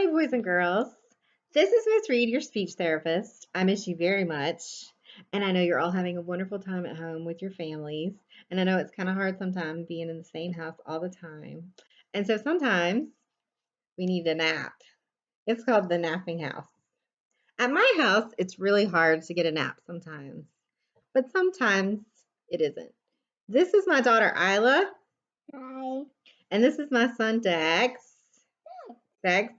Hi, boys and girls. This is Miss Reed, your speech therapist. I miss you very much. And I know you're all having a wonderful time at home with your families. And I know it's kind of hard sometimes being in the same house all the time. And so sometimes we need a nap. It's called the napping house. At my house, it's really hard to get a nap sometimes, but sometimes it isn't. This is my daughter, Isla. Hi. And this is my son, Dax. Dax.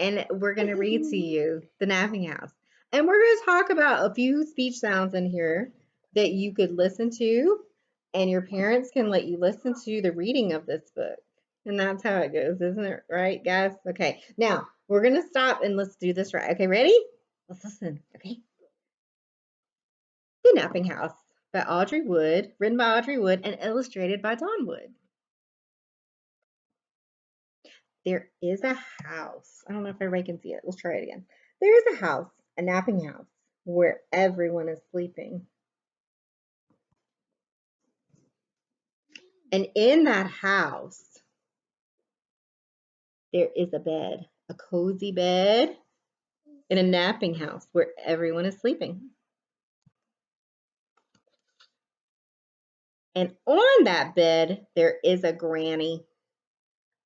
And we're going to read to you The Napping House. And we're going to talk about a few speech sounds in here that you could listen to, and your parents can let you listen to the reading of this book. And that's how it goes, isn't it? Right, guys? Okay. Now, we're going to stop and let's do this right. Okay, ready? Let's listen. Okay. The Napping House by Audrey Wood, written by Audrey Wood and illustrated by Don Wood. There is a house. I don't know if everybody can see it. Let's try it again. There is a house, a napping house, where everyone is sleeping. And in that house, there is a bed, a cozy bed in a napping house where everyone is sleeping. And on that bed, there is a granny,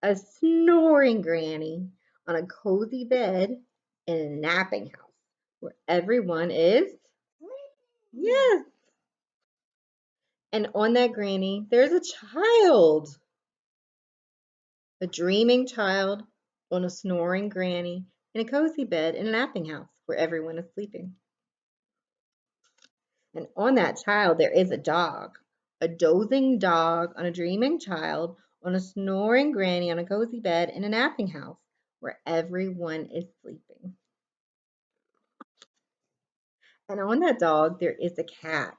a snoring granny on a cozy bed in a napping house where everyone is, yes. And on that granny, there's a child, a dreaming child on a snoring granny in a cozy bed in a napping house where everyone is sleeping. And on that child, there is a dog, a dozing dog on a dreaming child on a snoring granny on a cozy bed in a napping house where everyone is sleeping. And on that dog, there is a cat,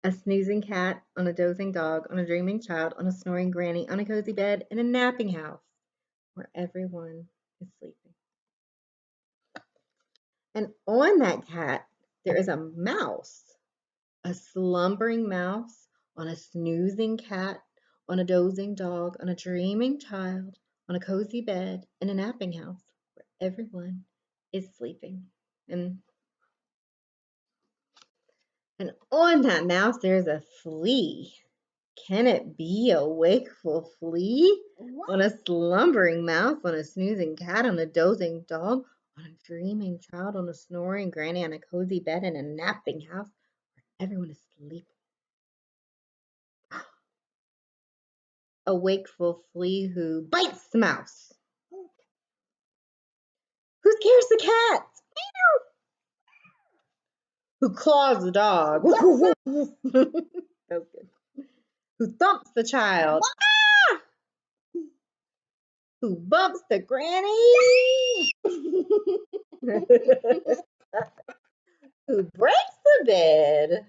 a snoozing cat on a dozing dog on a dreaming child on a snoring granny on a cozy bed in a napping house where everyone is sleeping. And on that cat, there is a mouse, a slumbering mouse on a snoozing cat on a dozing dog on a dreaming child on a cozy bed in a napping house where everyone is sleeping. And on that mouse, there's a flea. Can it be a wakeful flea? What? On a slumbering mouse, on a snoozing cat, on a dozing dog, on a dreaming child, on a snoring granny, on a cozy bed in a napping house where everyone is sleeping. A wakeful flea who bites the mouse. Who scares the cat? Who claws the dog? That was good. Who thumps the child? Who bumps the granny? Who breaks the bed?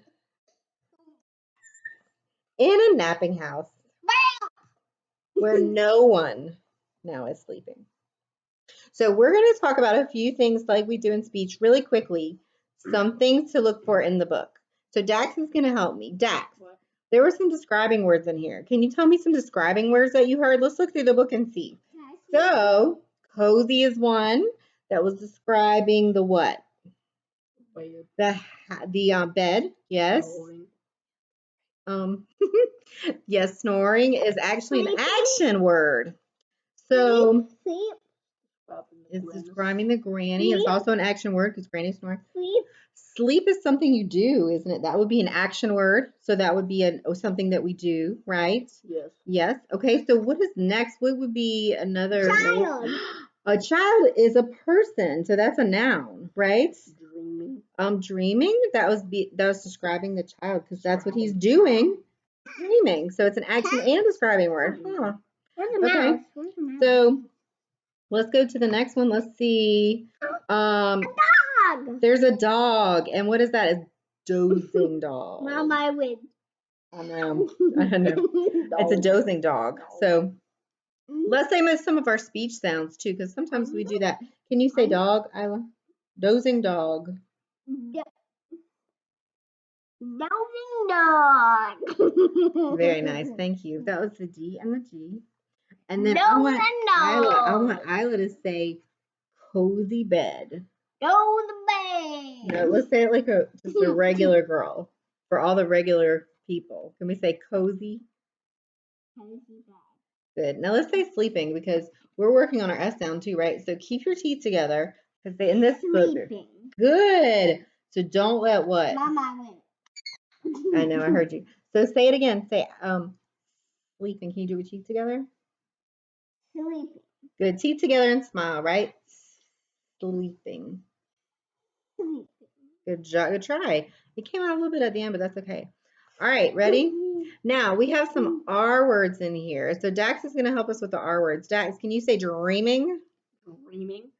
In a napping house where no one now is sleeping. So we're going to talk about a few things like we do in speech really quickly. Some things to look for in the book. So Dax is going to help me. Dax, there were some describing words in here. Can you tell me some describing words that you heard? Let's look through the book and see. So cozy is one that was describing the what? The bed. Yes. Yes, snoring is actually an action word. So it's describing the granny. It's also an action word because granny snoring. Sleep is something you do, isn't it? That would be an action word. So that would be something that we do, right? Yes. Yes. Okay. So what is next? What would be another? Child. A child is a person. So that's a noun, right? Dreaming. Dreaming. That was describing the child because that's what he's doing. Dreaming. So it's an action and a describing word. Huh. Where's the mouse? Where's the mouse? So let's go to the next one. Let's see. Dog. There's a dog. And what is that? A dozing dog. Mom, I win. I know. It's a dozing dog. So let's say some of our speech sounds too, because sometimes we do that. Can you say dog, Isla? Dozing dog. Dozing dog. Very nice. Thank you. That was the D and the G. And then I want Isla to say cozy bed. Go the bed. No, let's say it like just a regular girl for all the regular people. Can we say cozy? Cozy bed. Good. Now let's say sleeping because we're working on our S sound too, right? So keep your teeth together because in this book. Sleeping. Good. So don't let what? Mama went. I know, I heard you. So say it again. Say sleeping. Can you do your teeth together? Sleeping. Good. Teeth together and smile, right? Sleeping. Sleeping. Good job. Good try. It came out a little bit at the end, but that's okay. All right, ready? Now we have some R words in here. So Dax is going to help us with the R words. Dax, can you say dreaming? Dreaming.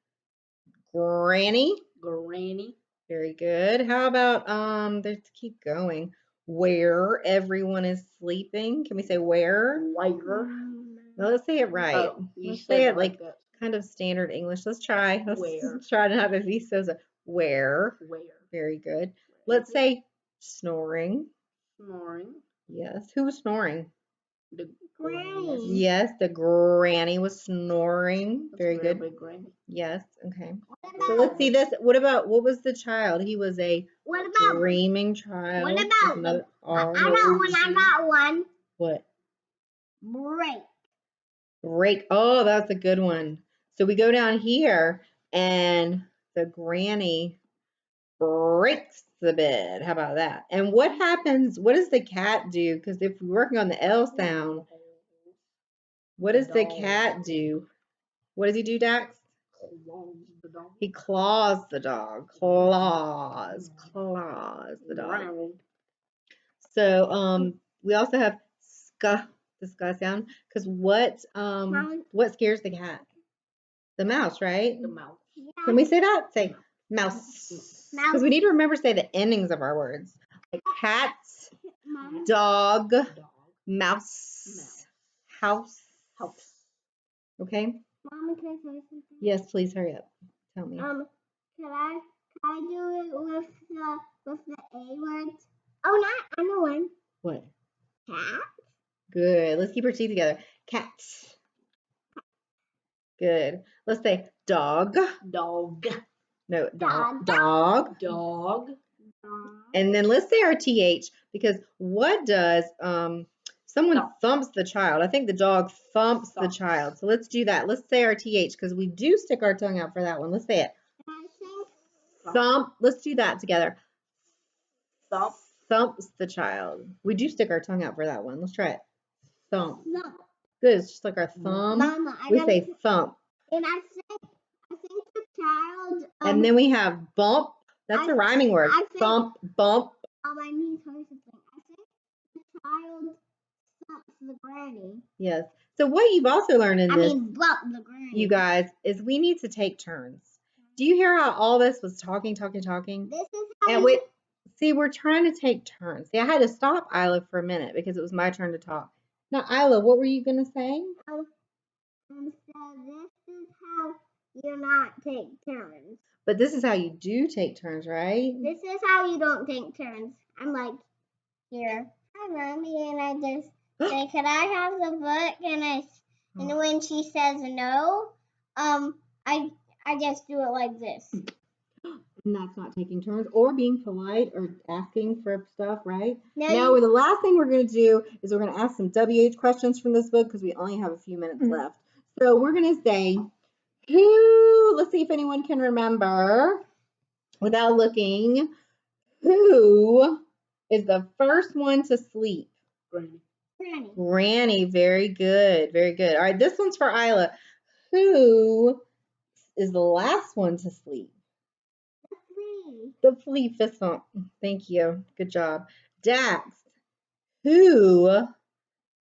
Granny. Granny. Very good. How about let's keep going. Where everyone is sleeping. Can we say where? Where. No, let's say it right. Oh, let's say it like that. Kind of standard English. Let's try. Let's try to not to be so. Where. Where. Very good. Let's say snoring. Snoring. Yes. Who was snoring? The granny. Yes, the granny was snoring. That's very good. Big granny. Yes. Okay. So let's see this. What was the child? He was a dreaming child. What about another R. I got one. What? Break. Break. Oh, that's a good one. So we go down here and the granny breaks the bed. How about that? And what happens? What does the cat do? Because if we're working on the L sound, what does the cat do? What does he do, Dax? He claws the dog. Claws the dog. So we also have the ska sound, because what scares the cat? The mouse, right? The mouse. Can we say that? Say mouse. Because we need to remember to say the endings of our words. Like cat, dog, mouse, house. Okay? Mama, can I say something? Yes, please hurry up. Tell me. Can I do it with the A words? Oh, I know one. What? Cat. Good. Let's keep our teeth together. Cat. Good. Let's say dog. Dog. No, dog. And then let's say our TH, because what does someone thumps the child? I think the dog thumps the child. So let's do that. Let's say our TH, because we do stick our tongue out for that one. Let's say it. Thump. Let's do that together. Thump. Thumps the child. We do stick our tongue out for that one. Let's try it. Thump. Good. It's just like our thumb. Mama, we say thump. And I think the child. And then we have bump. That's a rhyming word. Thump, bump. I need something. I think the child thumps the granny. Yes. So what you've also learned in this, bump the granny. You guys, is we need to take turns. Do you hear how all this was talking? This is how. And see, we're trying to take turns. See, I had to stop Isla for a minute because it was my turn to talk. Now, Isla, what were you gonna say? So this is how you not take turns. But this is how you do take turns, right? This is how you don't take turns. I'm like, here, hi, Mommy, and I just say, "Could I have the book?" And when she says no, I just do it like this. And that's not taking turns or being polite or asking for stuff, right? Now, the last thing we're going to do is we're going to ask some WH questions from this book because we only have a few minutes left. So we're going to say, let's see if anyone can remember without looking, who is the first one to sleep? Granny. Granny. Very good. Very good. All right, this one's for Isla. Who is the last one to sleep? The flea. Fist bump. Thank you. Good job. Dax, who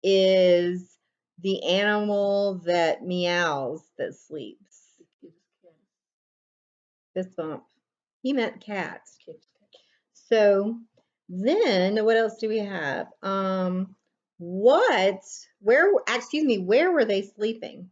is the animal that meows that sleeps? Fist bump. He meant cat. So then what else do we have? Where were they sleeping?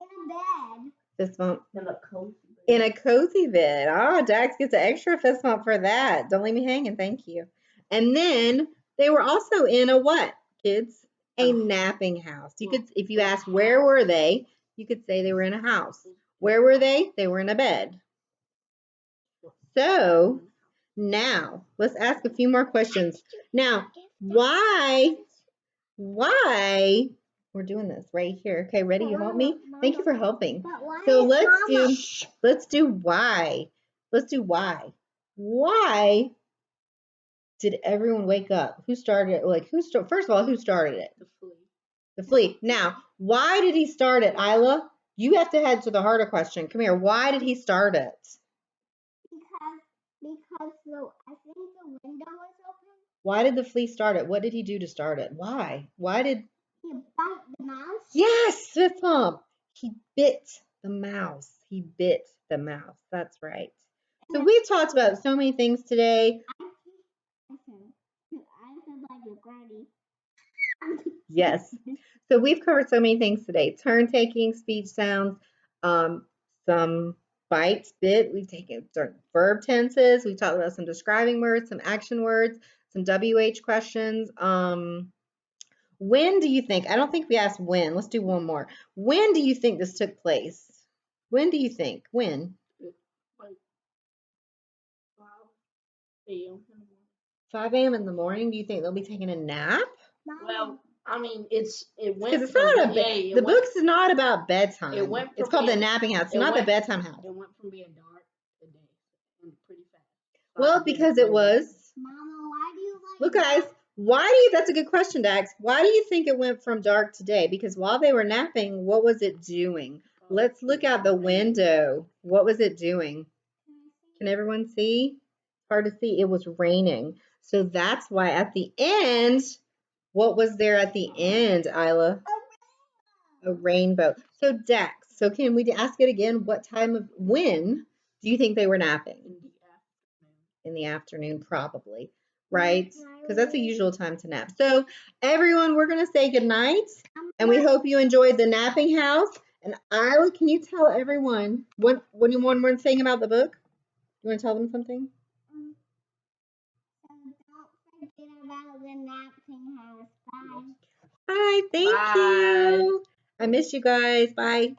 In a bed. Fist bump. In a cozy bed. In a cozy bed. Oh, Dax gets an extra fist bump for that. Don't leave me hanging. Thank you. And then they were also in a what, kids? a napping house. You could, if you ask where were they, you could say they were in a house. Where were they? They were in a bed. So now let's ask a few more questions. Now, why we're doing this right here. Okay, ready? You help me? Thank you for helping. So let's do why. Let's do why. Why did everyone wake up? Who started it? Like first of all, who started it? The flea. Now, why did he start it, Isla? You have to head to the harder question. Come here. Why did he start it? Because I think the window was open. Why did the flea start it? What did he do to start it? Why? Why did he bite the mouse? Yes, fifth pump. He bit the mouse. He bit the mouse. That's right. So we've talked about so many things today. I said like your granny. Yes. So we've covered so many things today. Turn taking, speech sounds, some bites, bit. We've taken verb tenses. We talked about some describing words, some action words, some WH questions. When do you think? I don't think we asked when. Let's do one more. When do you think this took place? When do you think? When? Like 5 a.m. 5 a.m. in the morning. Do you think they'll be taking a nap? Well, I mean, it went Because it's from not the book's not about bedtime. It went It's from called the being- napping house. It's it not the went- bedtime house. It went from being dark to day and pretty fast. Well, because it was. Mama, why do you like Look, guys. Why do you? That's a good question, Dax. Why do you think it went from dark to day? Because while they were napping, what was it doing? Let's look out the window. What was it doing? Can everyone see? Hard to see. It was raining. So that's why at the end, what was there at the end, Isla? A rainbow. So Dax, so can we ask it again? What time of when do you think they were napping? In the afternoon, probably, right? Because that's the usual time to nap. So everyone, we're gonna say good night, and we hope you enjoyed the napping house. And Isla, can you tell everyone one more thing about the book? You want to tell them something? So don't forget about the napping house. Bye. Bye. Thank you. I miss you guys. Bye.